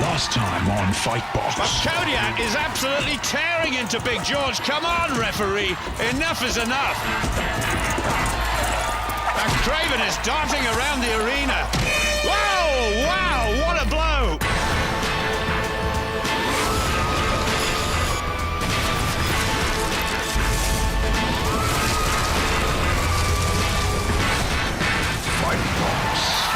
Last time on Fightbox. But Kodiak is absolutely tearing into Big George. Come on, referee. Enough is enough. And Craven is darting around the arena. Whoa! Wow! What a blow! Fightbox.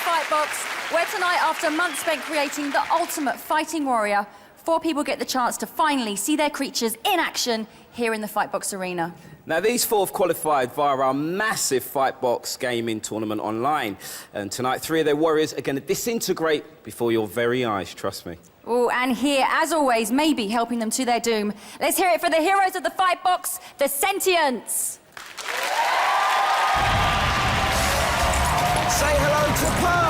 Fightbox, where tonight, after months spent creating the ultimate fighting warrior, 4 people get the chance to finally see their creatures in action here in the Fightbox arena. Now, these 4 have qualified via our massive Fightbox gaming tournament online. And tonight, 3 of their warriors are going to disintegrate before your very eyes, trust me. Oh, and here, as always, maybe helping them to their doom. Let's hear it for the heroes of the Fightbox, the Sentients. Say hello to Pearl.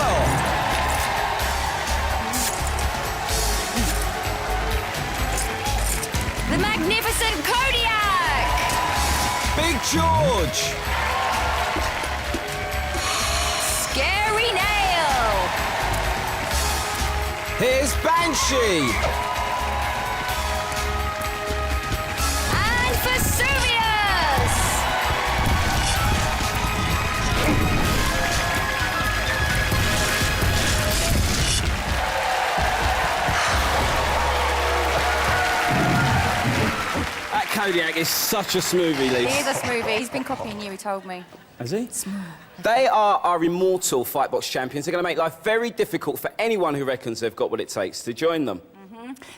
The magnificent Kodiak. Big George. Scary Nail. Here's Banshee. And Vesuvius. Kodiak is such a smoothie, Lee. He is a smoothie. He's been copying you, he told me. Has he? Smooth. They are our immortal Fightbox champions. They're going to make life very difficult for anyone who reckons they've got what it takes to join them.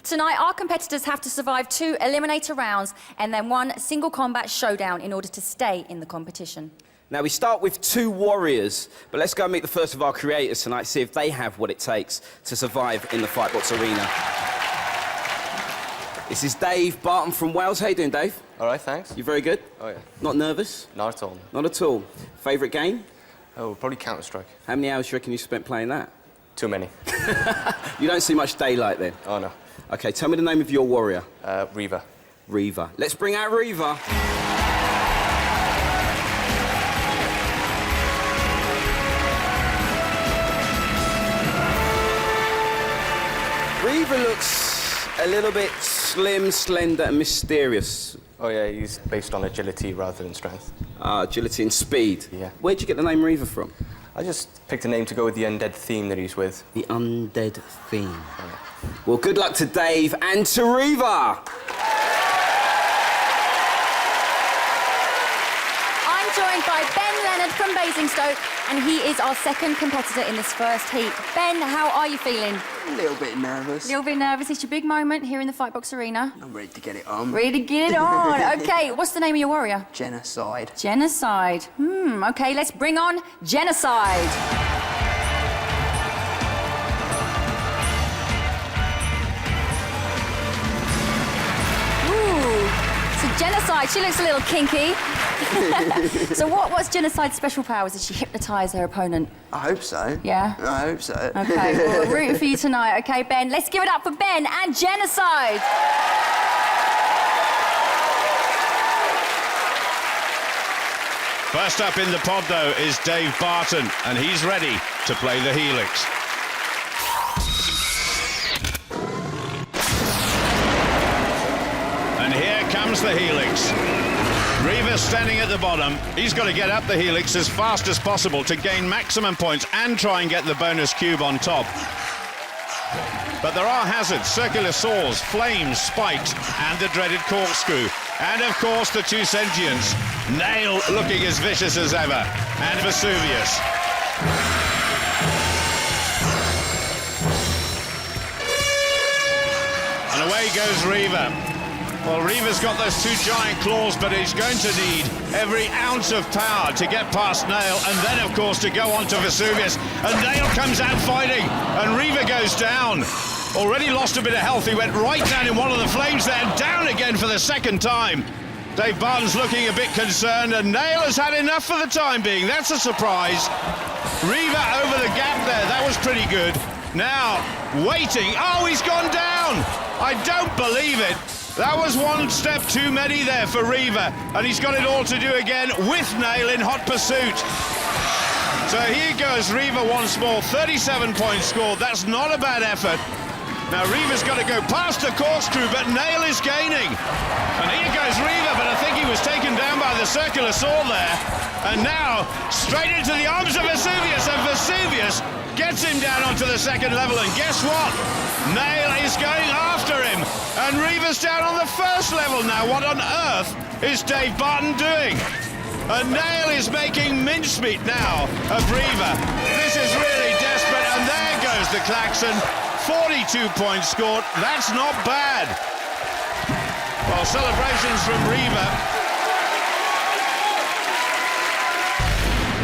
Tonight, our competitors have to survive 2 eliminator rounds and then 1 single combat showdown in order to stay in the competition. Now, we start with 2 warriors, but let's go and meet the first of our creators tonight, see if they have what it takes to survive in the Fightbox arena. This is Dave Barton from Wales. How you doing, Dave? All right, thanks. You very good? Oh, yeah. Not nervous? Not at all. Not at all. Favourite game? Oh, probably Counter-Strike. How many hours do you reckon you spent playing that? Too many. You don't see much daylight then? Oh, no. OK, tell me the name of your warrior. Reaver. Reaver. Let's bring out Reaver. Reaver looks a little bit slim, slender and mysterious. Oh, yeah, he's based on agility rather than strength. Agility and speed. Yeah. Where'd you get the name Reaver from? I just picked a name to go with the undead theme that he's with. The undead theme. Oh, yeah. Well, good luck to Dave and to Reaver. I'm joined by Ben Leonard from Basingstoke, and he is our second competitor in this first heat. Ben, how are you feeling? A little bit nervous. A little bit nervous. It's your big moment here in the Fightbox arena. I'm ready to get it on. Ready to get it on. OK, what's the name of your warrior? Genocide. Genocide. OK, let's bring on Genocide. Genocide, she looks a little kinky. So what's Genocide's special powers? Did she hypnotise her opponent? I hope so. Yeah? I hope so. OK, well, we're rooting for you tonight. OK, Ben, let's give it up for Ben and Genocide. First up in the pod, though, is Dave Barton, and he's ready to play the Helix. And here comes the Helix. Reaver's standing at the bottom. He's got to get up the Helix as fast as possible to gain maximum points and try and get the bonus cube on top. But there are hazards, circular saws, flames, spikes, and the dreaded corkscrew. And, of course, the 2 sentients. Nail looking as vicious as ever. And Vesuvius. And away goes Reaver. Well, Reaver's got those 2 giant claws, but he's going to need every ounce of power to get past Nail, and then, of course, to go on to Vesuvius. And Nail comes out fighting, and Reaver goes down. Already lost a bit of health. He went right down in one of the flames there, and down again for the 2nd time. Dave Barton's looking a bit concerned, and Nail has had enough for the time being. That's a surprise. Reaver over the gap there. That was pretty good. Now, waiting. Oh, he's gone down. I don't believe it. That was one step too many there for Riva, and he's got it all to do again with Nail in hot pursuit. So here goes Riva once more, 37 points scored. That's not a bad effort. Now Riva's got to go past the corkscrew, but Nail is gaining. And here goes Riva, but I think he was taken down by the circular saw there. And now, straight into the arms of Vesuvius, and Vesuvius gets him down onto the second level, and guess what? Nail is going after him, and Riva's down on the first level now. What on earth is Dave Barton doing? And Nail is making mincemeat now of Riva. This is really desperate, and there goes the klaxon. 42 points scored, that's not bad. Well, celebrations from Riva.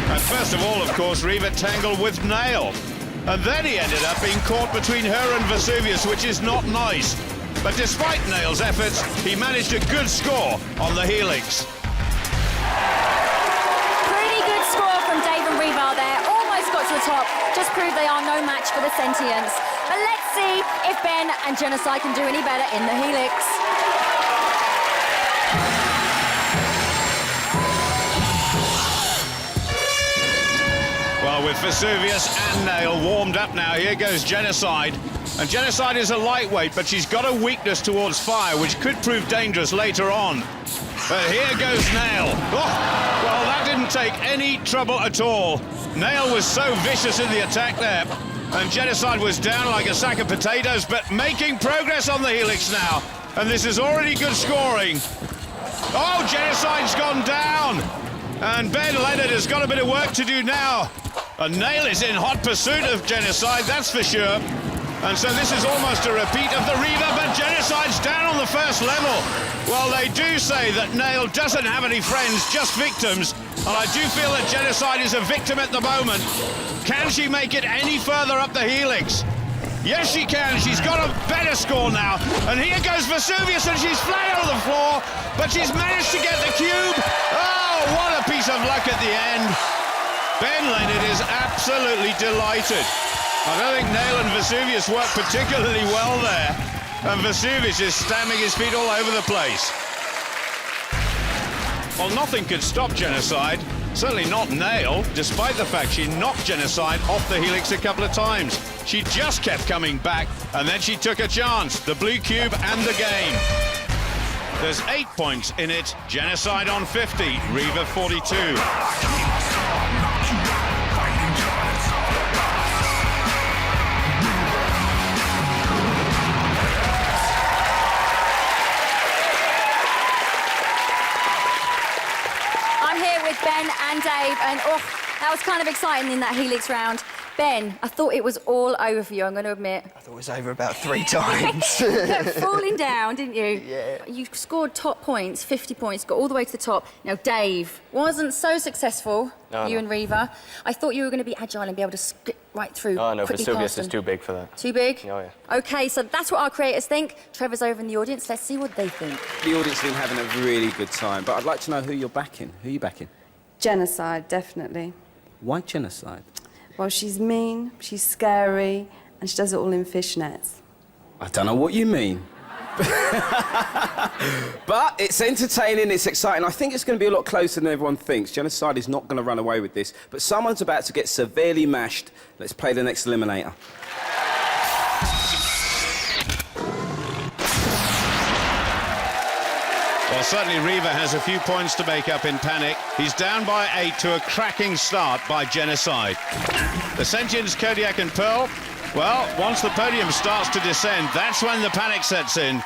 And first of all, of course, Riva tangled with Nail. And then he ended up being caught between her and Vesuvius, which is not nice. But despite Nail's efforts, he managed a good score on the helix. Pretty good score from Dave and Riva there. Almost got to the top. Just proved they are no match for the Sentients. But let's see if Ben and Genocide can do any better in the helix. Well, with Vesuvius and Nail warmed up now, here goes Genocide. And Genocide is a lightweight, but she's got a weakness towards fire, which could prove dangerous later on. But here goes Nail. Oh, well, that didn't take any trouble at all. Nail was so vicious in the attack there. And Genocide was down like a sack of potatoes, but making progress on the helix now. And this is already good scoring. Oh, Genocide's gone down. And Ben Leonard has got a bit of work to do now. And Nail is in hot pursuit of Genocide, that's for sure. And so this is almost a repeat of the Riva, but Genocide's down on the first level. Well, they do say that Nail doesn't have any friends, just victims. And I do feel that Genocide is a victim at the moment. Can she make it any further up the helix? Yes, she can. She's got a better score now. And here goes Vesuvius, and she's flat on the floor, but she's managed to get the cube. Oh, what a piece of luck at the end. Ben Leonard is absolutely delighted. I don't think Nail and Vesuvius work particularly well there. And Vesuvius is stamping his feet all over the place. Well, nothing could stop Genocide. Certainly not Nail, despite the fact she knocked Genocide off the helix a couple of times. She just kept coming back, and then she took a chance. The blue cube and the game. There's 8 points in it. Genocide on 50, Riva 42. With Ben and Dave, and oh, that was kind of exciting in that helix round. Ben, I thought it was all over for you, I'm going to admit. I thought it was over about 3 times. You kept falling down, didn't you? Yeah. You scored top points, 50 points, got all the way to the top. Now, Dave wasn't so successful, you and Riva. I thought you were going to be agile and be able to skip right through. Oh, no, quickly Vesuvius past is too big for that. Too big? Oh, yeah. OK, so that's what our creators think. Trevor's over in the audience. Let's see what they think. The audience have been having a really good time, but I'd like to know who you're backing. Who are you backing? Genocide, definitely. Why Genocide? Well, she's mean, she's scary, and she does it all in fishnets. I don't know what you mean. But it's entertaining, it's exciting. I think it's going to be a lot closer than everyone thinks. Genocide is not going to run away with this, but someone's about to get severely mashed. Let's play the next eliminator. Well, certainly Riva has a few points to make up in Panic. He's down by 8 to a cracking start by Genocide. The Sentients, Kodiak and Pearl, well, once the podium starts to descend, that's when the panic sets in.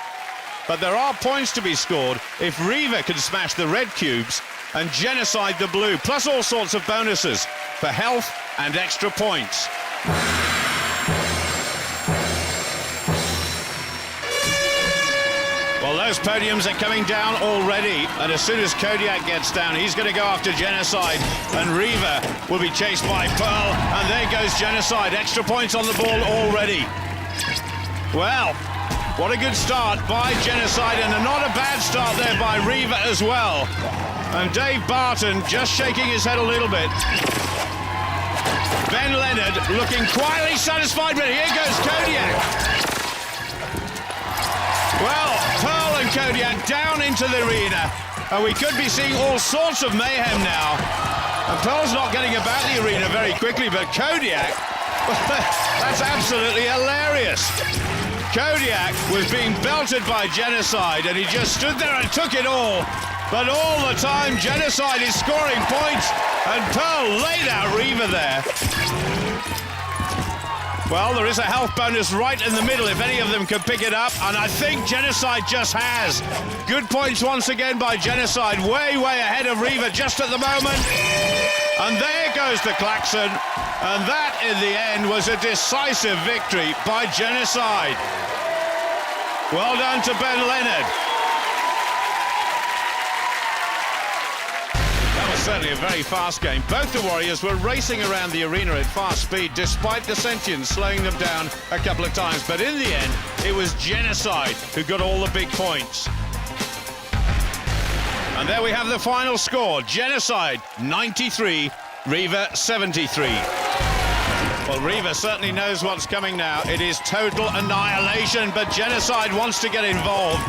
But there are points to be scored if Riva can smash the red cubes and Genocide the blue, plus all sorts of bonuses for health and extra points. Well, those podiums are coming down already, and as soon as Kodiak gets down, he's going to go after Genocide, and Riva will be chased by Pearl, and there goes Genocide. Extra points on the ball already. Well, what a good start by Genocide, and not a bad start there by Riva as well. And Dave Barton just shaking his head a little bit. Ben Leonard looking quietly satisfied, but here goes Kodiak. Well, Pearl and Kodiak down into the arena, and we could be seeing all sorts of mayhem now. And Pearl's not getting about the arena very quickly, but Kodiak, that's absolutely hilarious. Kodiak was being belted by Genocide, and he just stood there and took it all. But all the time, Genocide is scoring points, and Pearl laid out Reva there. Well, there is a health bonus right in the middle if any of them can pick it up, and I think Genocide just has. Good points once again by Genocide, way ahead of Reva just at the moment. And there goes the klaxon, and that in the end was a decisive victory by Genocide. Well done to Ben Leonard. Certainly a very fast game. Both the Warriors were racing around the arena at fast speed despite the Sentients slowing them down a couple of times, but in the end it was Genocide who got all the big points. And there we have the final score. Genocide 93, Reva 73. Well, Reva certainly knows what's coming now. It is total annihilation, but Genocide wants to get involved.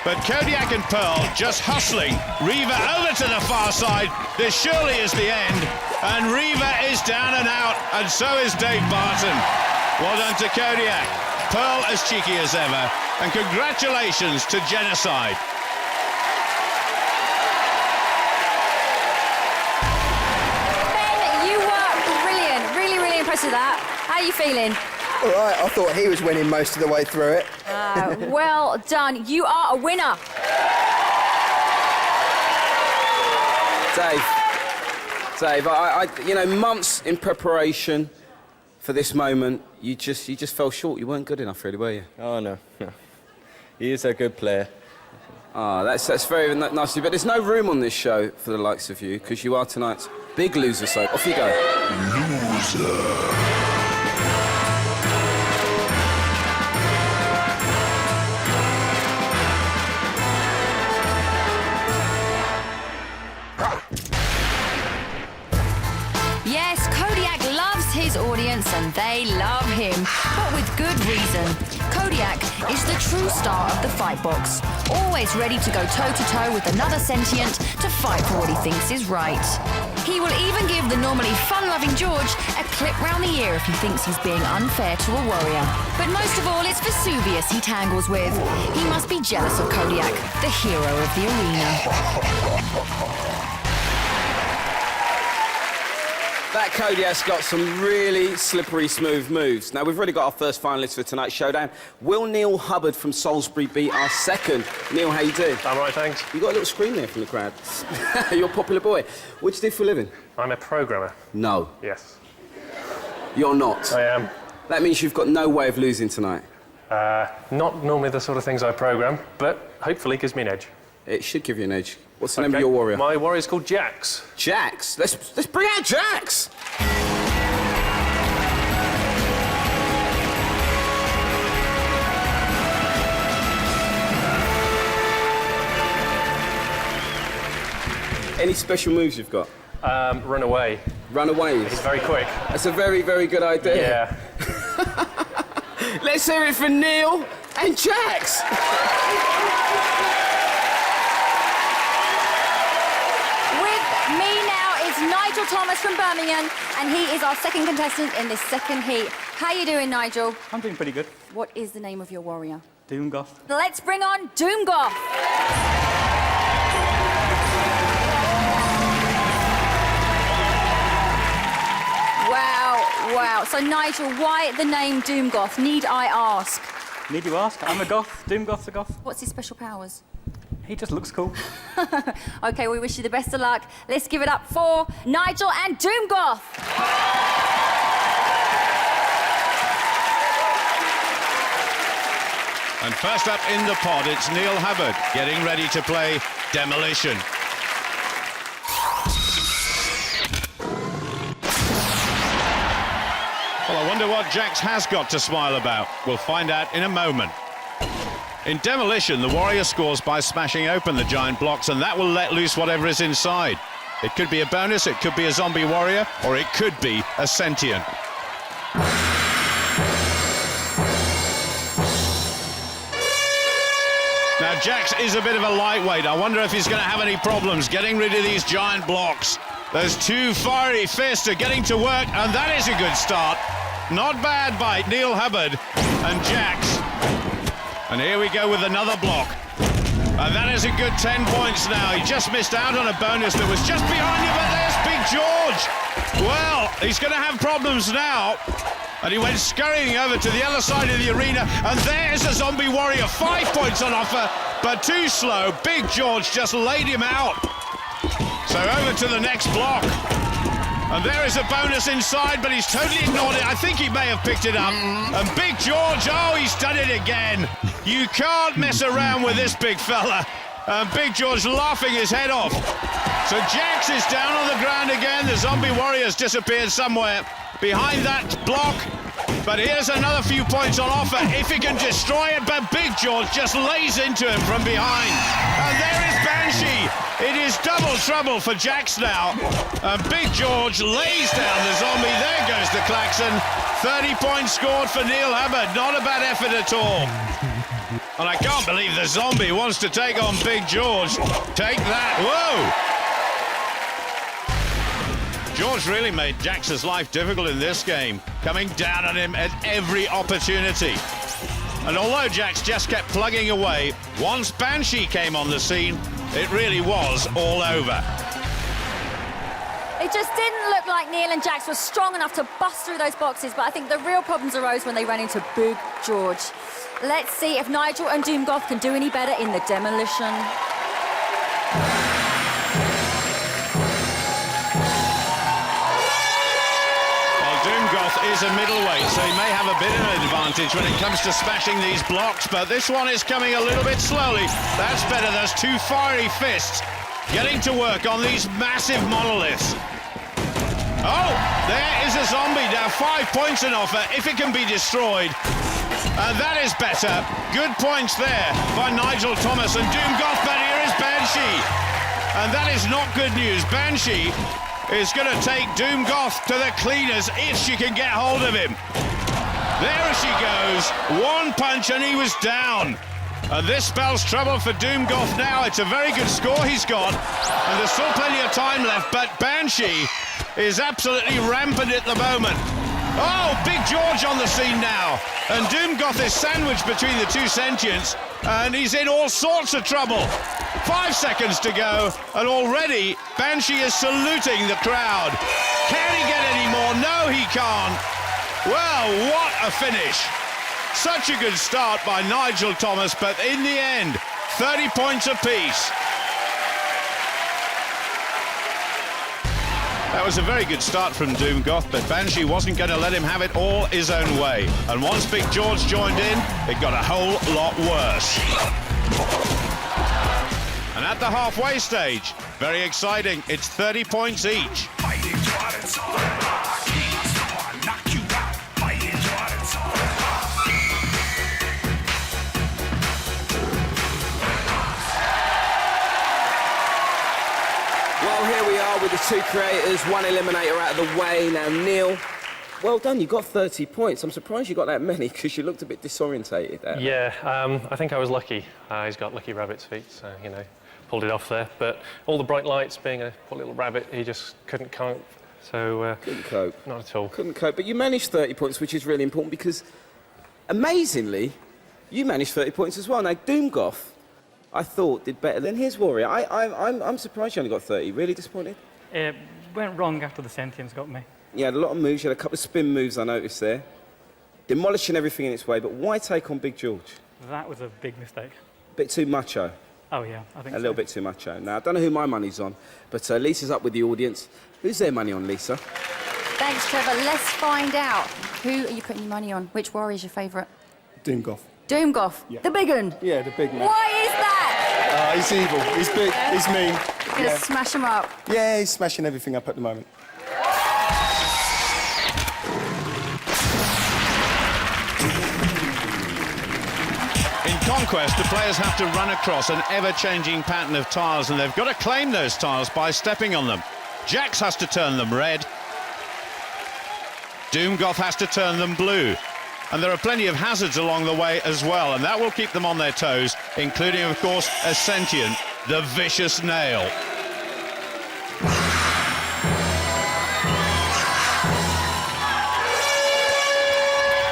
But Kodiak and Pearl just hustling Reva over to the far side. This surely is the end. And Reva is down and out, and so is Dave Barton. Well done to Kodiak. Pearl as cheeky as ever. And congratulations to Genocide. Ben, you were brilliant. Really impressed with that. How are you feeling? All right, I thought he was winning most of the way through it. Well done. You are a winner. Dave, you know, months in preparation for this moment, you just fell short. You weren't good enough, really, were you? Oh, no. He is a good player. That's very nice. But there's no room on this show for the likes of you, because you are tonight's big loser, so off you go. Loser. Yes, Kodiak loves his audience and they love him, but with good reason. Kodiak is the true star of the Fightbox, always ready to go toe-to-toe with another sentient to fight for what he thinks is right. He will even give the normally fun-loving George a clip round the ear if he thinks he's being unfair to a warrior. But most of all, it's Vesuvius he tangles with. He must be jealous of Kodiak, the hero of the arena. That Kodiak's got some really slippery, smooth moves. Now, we've already got our first finalist for tonight's showdown. Will Neil Hubbard from Salisbury be our second? Neil, how you doing? I'm right, thanks. You got a little scream there from the crowd. You're a popular boy. What do you do for a living? I'm a programmer. No. Yes. You're not? I am. That means you've got no way of losing tonight. Not normally the sort of things I program, but hopefully gives me an edge. It should give you an edge. What's the name of your warrior? My warrior's called Jax. Jax? Let's bring out Jax! Any special moves you've got? Run away. Runaways? He's very quick. That's a very, very good idea. Yeah. Let's hear it for Neil and Jax! Nigel Thomas from Birmingham, and he is our second contestant in this second heat. How you doing, Nigel? I'm doing pretty good. What is the name of your warrior? Doomgoth. Let's bring on Doomgoth. Wow. So, Nigel, why the name Doomgoth? Need I ask? Need you ask? I'm a goth. Doomgoth's a goth. What's his special powers? He just looks cool. OK, we wish you the best of luck. Let's give it up for Nigel and Doomgoth. And first up in the pod, it's Neil Hubbard getting ready to play Demolition. Well, I wonder what Jax has got to smile about. We'll find out in a moment. In Demolition, the warrior scores by smashing open the giant blocks, and that will let loose whatever is inside. It could be a bonus, it could be a zombie warrior, or it could be a sentient. Now, Jax is a bit of a lightweight. I wonder if he's going to have any problems getting rid of these giant blocks. Those two fiery fists are getting to work, and that is a good start. Not bad by Neil Hubbard and Jax. And here we go with another block. And that is a good 10 points now. He just missed out on a bonus that was just behind you, but there's Big George. Well, he's going to have problems now. And he went scurrying over to the other side of the arena, and there's a zombie warrior. 5 points on offer, but too slow. Big George just laid him out. So over to the next block. And there is a bonus inside, but he's totally ignored it. I think he may have picked it up. And Big George, oh, he's done it again. You can't mess around with this big fella. And Big George laughing his head off. So Jax is down on the ground again. The zombie warrior's disappeared somewhere behind that block. But here's another few points on offer if he can destroy it. But Big George just lays into him from behind. And there is Banshee. It is double trouble for Jax now. And Big George lays down the zombie. There goes the klaxon. 30 points scored for Neil Hubbard. Not a bad effort at all. And I can't believe the zombie wants to take on Big George. Take that. Whoa! George really made Jax's life difficult in this game, coming down on him at every opportunity. And although Jax just kept plugging away, once Banshee came on the scene, it really was all over. It just didn't look like Neil and Jax were strong enough to bust through those boxes, but I think the real problems arose when they ran into Big George. Let's see if Nigel and Doomgoth can do any better in the demolition. Is a middleweight, so he may have a bit of an advantage when it comes to smashing these blocks, but this one is coming a little bit slowly. That's better. Those two fiery fists getting to work on these massive monoliths. Oh, there is a zombie now. 5 points an offer if it can be destroyed. And that is better. Good points there by Nigel Thomas and Doomgoth, but here is Banshee. And that is not good news. Banshee is going to take Doomgoth to the cleaners if she can get hold of him. There she goes. One punch and he was down. And this spells trouble for Doomgoth now. It's a very good score he's got. And there's still plenty of time left, but Banshee is absolutely rampant at the moment. Oh, Big George on the scene now. And Doomgoth is sandwiched between the two sentients, and he's in all sorts of trouble. 5 seconds to go, and already Banshee is saluting the crowd. Can he get any more? No, he can't. Well, what a finish. Such a good start by Nigel Thomas, but in the end, 30 points apiece. That was a very good start from Doomgoth, but Banshee wasn't going to let him have it all his own way. And once Big George joined in, it got a whole lot worse. And at the halfway stage, very exciting, it's 30 points each. Well, here we are with the two creators, one eliminator out of the way. Now, Neil, well done, you got 30 points. I'm surprised you got that many because you looked a bit disorientated there. Yeah, I think I was lucky. He's got lucky rabbit's feet, so, you know, pulled it off there. But all the bright lights, being a poor little rabbit, he just couldn't cope. So, couldn't cope. Not at all. Couldn't cope, but you managed 30 points, which is really important because, amazingly, you managed 30 points as well. Now, Doomgoth, I thought, did better than his warrior. I'm surprised you only got 30. Really disappointed? It went wrong after the sentience got me. You had a lot of moves. You had a couple of spin moves, I noticed there. Demolishing everything in its way, but why take on Big George? That was a big mistake. Bit too macho. Oh, yeah, I think so. A little bit too macho. Now, I don't know who my money's on, but Lisa's up with the audience. Who's their money on, Lisa? Thanks, Trevor. Let's find out. Who are you putting your money on? Which warrior's your favourite? Doomgoth. Doomgoth? Yeah. The big one? Yeah, the big man. Why is that? He's evil. He's big. He's mean. You're gonna smash him up. Yeah, he's smashing everything up at the moment. In Conquest, the players have to run across an ever-changing pattern of tiles, and they've got to claim those tiles by stepping on them. Jax has to turn them red. Doomgoth has to turn them blue. And there are plenty of hazards along the way as well, and that will keep them on their toes, including, of course, a sentient, the vicious nail.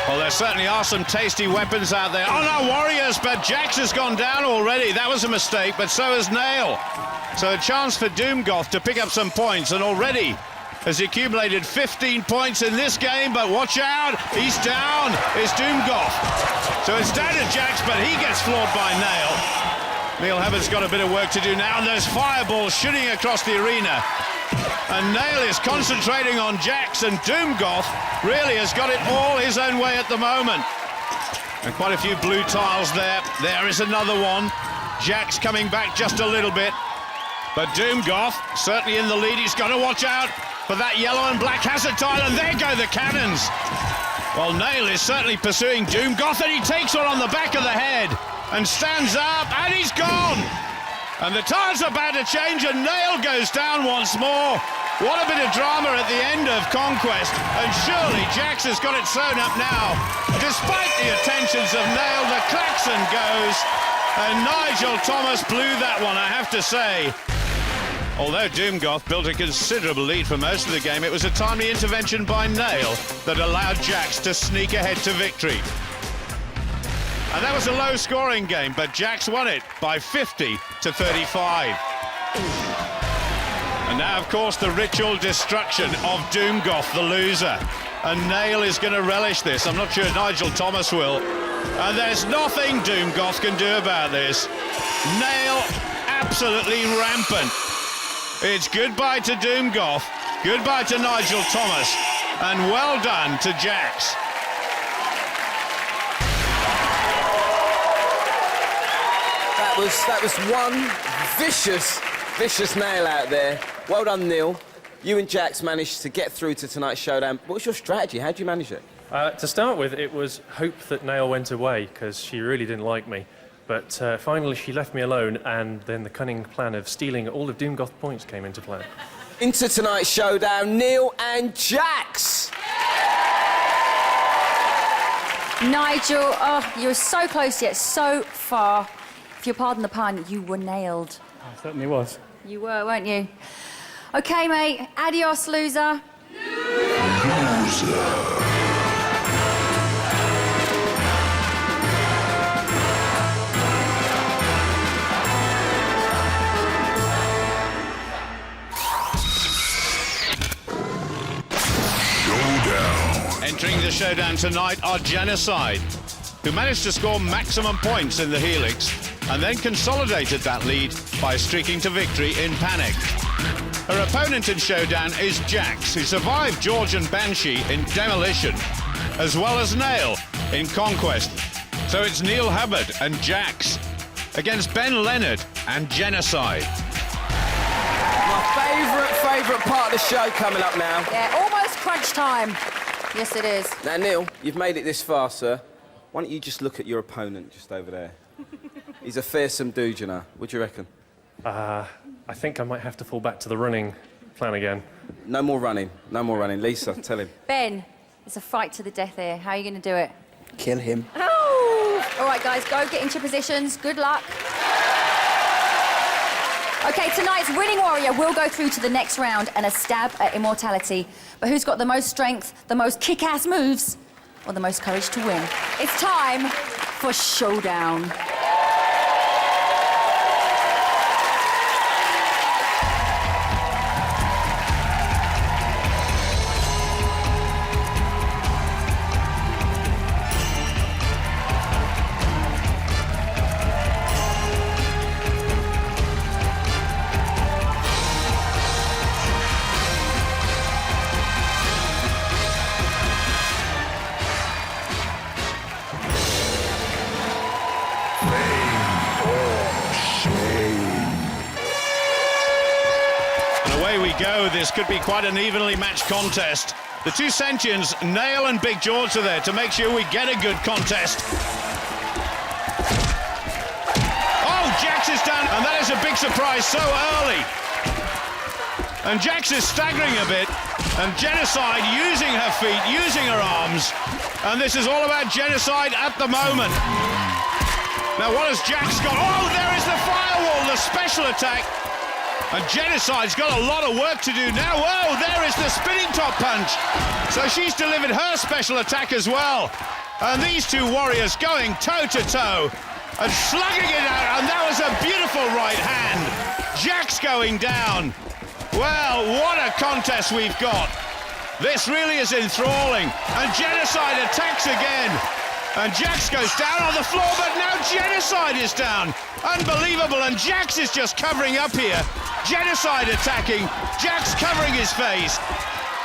Well, there certainly are some tasty weapons out there. Oh, no, Warriors, but Jax has gone down already. That was a mistake, but so has Nail. So a chance for Doomgoth to pick up some points, and already has accumulated 15 points in this game, but watch out, he's down, it's Doomgoth. So it's down to Jax, but he gets floored by Nail. Neil Hubbard's got a bit of work to do now, and there's fireballs shooting across the arena. And Nail is concentrating on Jax, and Doomgoth really has got it all his own way at the moment. And quite a few blue tiles there. There is another one. Jax coming back just a little bit. But Doomgoth, certainly in the lead, he's got to watch out for that yellow and black hazard tile, and there go the cannons. Well, Nail is certainly pursuing Doomgoth, and he takes one on the back of the head and stands up, and he's gone. And the tile's about to change, and Nail goes down once more. What a bit of drama at the end of Conquest, and surely Jax has got it sewn up now. Despite the attentions of Nail, the klaxon goes, and Nigel Thomas blew that one, I have to say. Although Doomgoth built a considerable lead for most of the game, it was a timely intervention by Nail that allowed Jax to sneak ahead to victory. And that was a low-scoring game, but Jax won it by 50 to 35. And now, of course, the ritual destruction of Doomgoth, the loser. And Nail is going to relish this. I'm not sure Nigel Thomas will. And there's nothing Doomgoth can do about this. Nail absolutely rampant. It's goodbye to Doomgoth, goodbye to Nigel Thomas, and well done to Jax. That was one vicious nail out there. Well done, Neil. You and Jax managed to get through to tonight's showdown. What was your strategy? How did you manage it? To start with, it was hope that Nail went away, because she really didn't like me. But finally she left me alone, and then the cunning plan of stealing all of Doomgoth points came into play. Into tonight's showdown, Neil and Jax. Nigel, oh, you were so close yet so far. If you'll pardon the pun, you were nailed. I certainly was. You were, weren't you? OK, mate, adios, loser. Entering the showdown tonight are Genocide, who managed to score maximum points in the Helix and then consolidated that lead by streaking to victory in Panic. Her opponent in Showdown is Jax, who survived George and Banshee in Demolition, as well as Nail in Conquest. So it's Neil Hubbard and Jax against Ben Leonard and Genocide. My favourite part of the show coming up now. Yeah, almost crunch time. Yes, it is. Now, Neil, you've made it this far, sir. Why don't you just look at your opponent just over there? He's a fearsome dude, you know. What do you reckon? I think I might have to fall back to the running plan again. No more running. No more running. Lisa, tell him. Ben, it's a fight to the death here. How are you going to do it? Kill him. Oh! All right, guys, go get into positions. Good luck. OK, tonight's winning warrior will go through to the next round and a stab at immortality. But who's got the most strength, the most kick-ass moves, or the most courage to win? It's time for Showdown. Go. This could be quite an evenly matched contest. The two sentients, Nail and Big George, are there to make sure we get a good contest. Oh, Jax is down, and that is a big surprise so early. And Jax is staggering a bit, and Genocide using her feet, using her arms, and this is all about Genocide at the moment. Now what has Jax got? Oh, there is the firewall, the special attack. And Genocide's got a lot of work to do now. Whoa, there is the spinning top punch. So she's delivered her special attack as well. And these two warriors going toe-to-toe and slugging it out, and that was a beautiful right hand. Jax going down. Well, what a contest we've got. This really is enthralling. And Genocide attacks again. And Jax goes down on the floor, but now Genocide is down. Unbelievable, and Jax is just covering up here. Genocide attacking, Jax covering his face.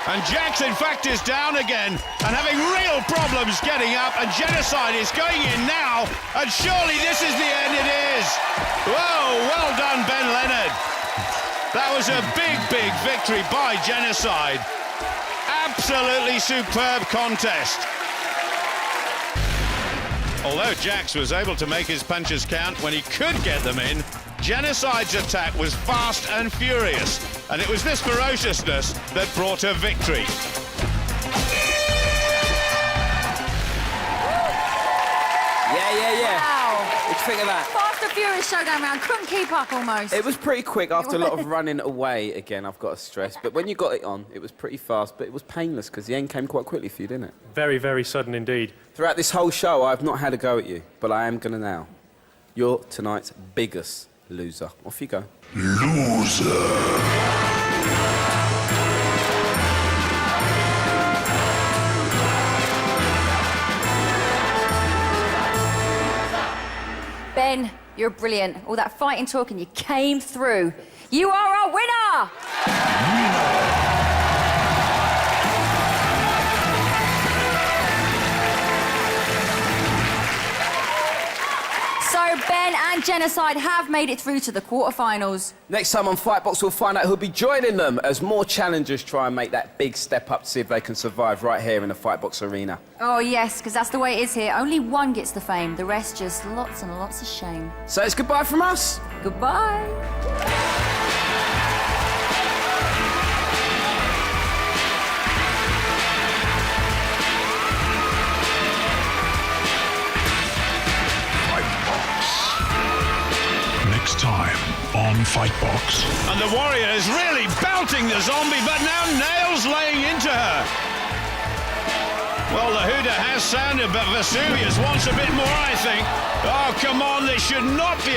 And Jax, in fact, is down again and having real problems getting up, and Genocide is going in now, and surely this is the end. It is. Whoa, well done, Ben Leonard. That was a big, big victory by Genocide. Absolutely superb contest. Although Jax was able to make his punches count when he could get them in, Genocide's attack was fast and furious, and it was this ferociousness that brought her victory. Yeah. Wow. What do you think of that? Fast and Furious showdown round. Couldn't keep up almost. It was pretty quick after a lot of running away, again, I've got to stress. But when you got it on, it was pretty fast, but it was painless because the end came quite quickly for you, didn't it? Very, very sudden indeed. Throughout this whole show, I've not had a go at you, but I am going to now. You're tonight's biggest loser. Off you go. Ben, you're brilliant. All that fighting talk and you came through. You are our winner! So Ben and Genocide have made it through to the quarterfinals. Next time on Fightbox, we'll find out who'll be joining them as more challengers try and make that big step up to see if they can survive right here in the Fightbox arena. Oh yes, because that's the way it is here. Only one gets the fame, the rest just lots and lots of shame. So it's goodbye from us. Goodbye. Next time on Fightbox. And the warrior is really belting the zombie, but now Nails laying into her. Well, the hooter has sounded, but Vesuvius wants a bit more, I think. Oh, come on, this should not be